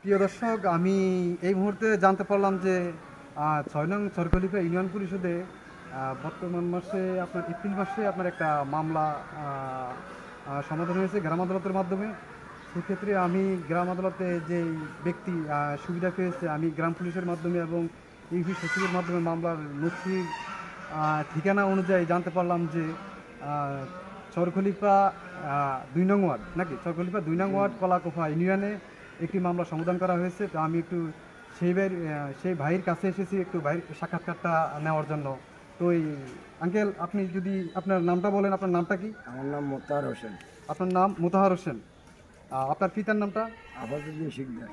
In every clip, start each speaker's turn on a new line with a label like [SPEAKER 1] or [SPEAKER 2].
[SPEAKER 1] প্রিয় দর্শক, আমি এই মুহূর্তে জানতে পারলাম যে ৬ নং চরখলিফা ইউনিয়ন পরিষদে বর্তমান মাসে আপনার এপ্রিল মাসে আপনার একটা মামলা সমাধান হয়েছে গ্রাম আদালতের মাধ্যমে। সেক্ষেত্রে আমি গ্রাম আদালতে যে ব্যক্তি সুবিধা পেয়েছে, আমি গ্রাম পুলিশের মাধ্যমে এবং ইউপি সচিবের মাধ্যমে মামলার নথি ঠিকানা অনুযায়ী জানতে পারলাম যে চরখলিফা ২ নং ওয়ার্ড নাকি চরখলিফা ২ নং ওয়ার্ড কলাকোফা ইউনিয়নে একটি মামলা সমাধান করা হয়েছে। তো আমি একটু সেই ভাইয়ের কাছে এসেছি একটু ভাইয়ের সাক্ষাৎকারটা নেওয়ার জন্য। তো এই আঙ্কেল, আপনি যদি আপনার নামটা বলেন, আপনার নামটা কি?
[SPEAKER 2] আমার নাম মোতাহার হোসেন।
[SPEAKER 1] আপনার নাম মোতাহার হোসেন। আপনার পিতার নামটা?
[SPEAKER 2] আফাজউদ্দিন শিকদার।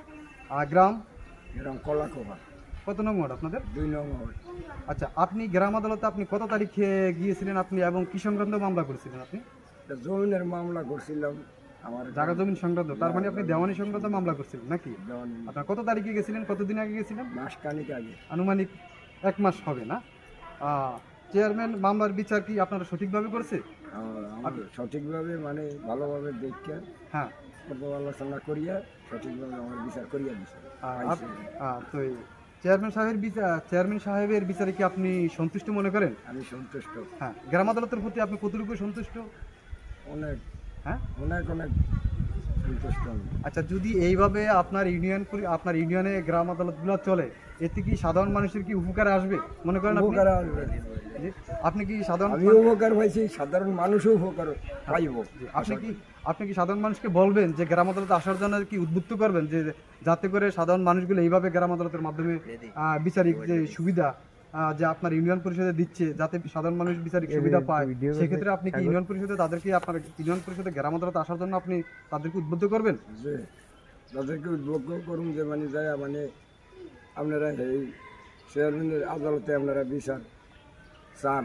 [SPEAKER 1] গ্রাম?
[SPEAKER 2] গ্রাম কলাকোফা।
[SPEAKER 1] কত নং ওয়ার্ড আপনাদের?
[SPEAKER 2] ২ নং ওয়ার্ড।
[SPEAKER 1] আচ্ছা, আপনি গ্রাম আদালতে আপনি কত তারিখে গিয়েছিলেন আপনি, এবং কি সংক্রান্ত মামলা করেছিলেন আপনি?
[SPEAKER 2] জমিনের মামলা করছিলাম, আমার
[SPEAKER 1] জায়গা জমিন সংক্রান্ত। তার মানে আপনি দেওয়ানি সংক্রান্ত মামলা করছিলেন নাকি? আপনার কত তারিখে গেছিলেন, কতদিন আগে গেছিলেন?
[SPEAKER 2] মাসখানিক আগে।
[SPEAKER 1] আনুমানিক ১ মাস হবে না? চেয়ারম্যান মামলার বিচার কি আপনারা সঠিকভাবে করেছে?
[SPEAKER 2] সঠিকভাবে মানে ভালোভাবে দেখে
[SPEAKER 1] হ্যাঁ,
[SPEAKER 2] আলোচনা করিয়া সঠিকভাবে আমার বিচার করিয়া দিছে।
[SPEAKER 1] তো চেয়ারম্যান সাহেবের বিচারে কি আপনি সন্তুষ্ট মনে করেন?
[SPEAKER 2] আমি সন্তুষ্ট।
[SPEAKER 1] হ্যাঁ, গ্রাম আদালতের প্রতি আপনি কতটুকু সন্তুষ্ট?
[SPEAKER 2] অনেক,
[SPEAKER 1] হ্যাঁ,
[SPEAKER 2] অনেক অনেক সন্তুষ্ট আমি।
[SPEAKER 1] আচ্ছা, যদি এইভাবে আপনার ইউনিয়নে গ্রাম আদালতগুলো চলে, এতে কি সাধারণ মানুষের কি উপকার আসবে মনে করেন আপনি?
[SPEAKER 2] উপকার আসবে।
[SPEAKER 1] আপনি কি সাধারণ
[SPEAKER 2] আমি উপকার পাইছি, সাধারণ মানুষও উপকার পাইব।
[SPEAKER 1] আপনি কি সাধারণ মানুষকে বলবেন যে গ্রাম আদালতে আসার জন্য কি উদ্বুদ্ধ করবেন, যে যাতে করে সাধারণ মানুষগুলো এইভাবে গ্রাম আদালতের মাধ্যমে বিচারিক যে সুবিধা যে আপনার ইউনিয়ন পরিষদে দিচ্ছে, যাতে সাধারণ মানুষ বিচারিক সুবিধা পায়? সেক্ষেত্রে আপনি কি ইউনিয়ন পরিষদে আপনার ইউনিয়ন পরিষদে গ্রাম আদালতে আসার জন্য আপনি তাদেরকে উদ্বুদ্ধ করবেন?
[SPEAKER 2] যে তাদেরকে উদ্বুদ্ধ করুন যে মানে যায় মানে আপনারা এই চেয়ারম্যানের আদালতে আপনারা বিচার চান,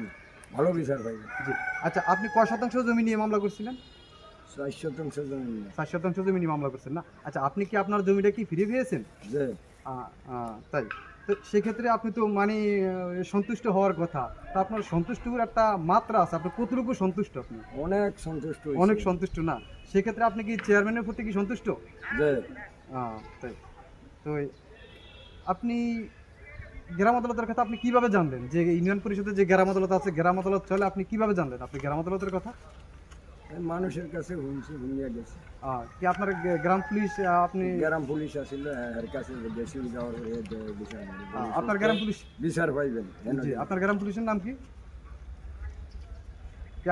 [SPEAKER 2] ভালো বিচার পাইবেন।
[SPEAKER 1] জি। আচ্ছা, আপনি কয় শতাংশ জমি নিয়ে মামলা করছিলেন?
[SPEAKER 2] ৪% জমি নিয়ে।
[SPEAKER 1] ৪% জমি নিয়ে মামলা করছেন না? আচ্ছা, আপনি কি আপনার জমিটা কি ফিরে পেয়েছেন?
[SPEAKER 2] যে
[SPEAKER 1] তাই তো সেক্ষেত্রে আপনি তো মানে সন্তুষ্ট হওয়ার কথা। তা আপনার সন্তুষ্টর একটা মাত্রা আছে, আপনি কতটুকু সন্তুষ্ট? আপনি
[SPEAKER 2] অনেক সন্তুষ্ট।
[SPEAKER 1] অনেক সন্তুষ্ট না? সেক্ষেত্রে আপনি কি চেয়ারম্যানের প্রতি কি সন্তুষ্ট?
[SPEAKER 2] যে
[SPEAKER 1] তাই তো আপনি গ্রাম আদালতের কথা আপনি কিভাবে জানলেন যে ইউনিয়ন পরিষদের যে গ্রাম আদালত আছে, গ্রাম আদালত চলে? আপনি কিভাবে জানলেন আপনি গ্রাম আদালতের কথা?
[SPEAKER 2] মানুষের কাছে শুনিয়া গেছে।
[SPEAKER 1] কি আপনার গ্রাম পুলিশ আপনি
[SPEAKER 2] গ্রাম পুলিশ আসিল, এর কাছে গেছি যাওয়ার বিচার
[SPEAKER 1] আপনার গ্রাম পুলিশ
[SPEAKER 2] বিচার পাইবেন।
[SPEAKER 1] জি, আপনার গ্রাম পুলিশের নাম কি?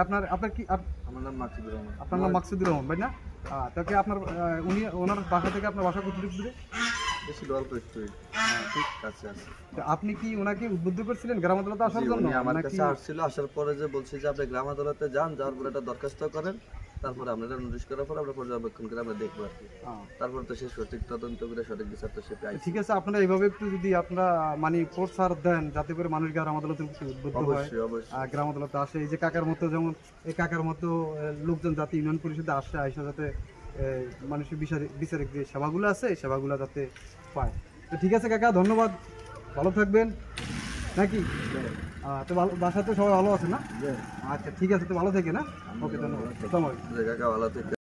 [SPEAKER 1] আপনার কি?
[SPEAKER 2] আমার নাম মাকসুদুর রহমান।
[SPEAKER 1] আপনার নাম মাকসুদুর রহমান, ভাই না? তো কি আপনার ওনার বাসা থেকে আপনার বাসা কতটুকু দূরে?
[SPEAKER 2] বেশি অল্প একটু কাছে আছে।
[SPEAKER 1] তো আপনি কি ওনাকে উদ্বুদ্ধ করছিলেন গ্রাম আদালতে আসার জন্য?
[SPEAKER 3] আমার কাছে আসছিল, আসার পরে যে বলছি যে আপনি গ্রাম আদালতে যান, যাওয়ার পরে একটা দরখাস্ত করেন, তারপরে আপনারা নোটিশ করার পর আমরা পর্যবেক্ষণ করে আমরা দেখবো আর কি। তারপর তো সে সঠিক তদন্ত করে সঠিক বিচার তো সে পাই।
[SPEAKER 1] ঠিক আছে, আপনারা এইভাবে একটু যদি আপনারা মানে প্রচার দেন, যাতে করে মানুষ গ্রাম আদালতের প্রতি উদ্বুদ্ধ হয়, গ্রাম আদালতে আসে। এই যে কাকার মতো, যেমন এই কাকার মতো লোকজন যাতে ইউনিয়ন পরিষদে আসে যাতে মানুষের বিচারিক যে সেবাগুলো আছে এই সেবাগুলো যাতে পায়। তো ঠিক আছে কাকা, ধন্যবাদ, ভালো থাকবেন নাকি? তো বাসাতে সবাই ভালো আছে না? আচ্ছা, ঠিক আছে, তো ভালো থেকে না। ওকে, ধন্যবাদ।
[SPEAKER 3] কাকা ভালো থেকে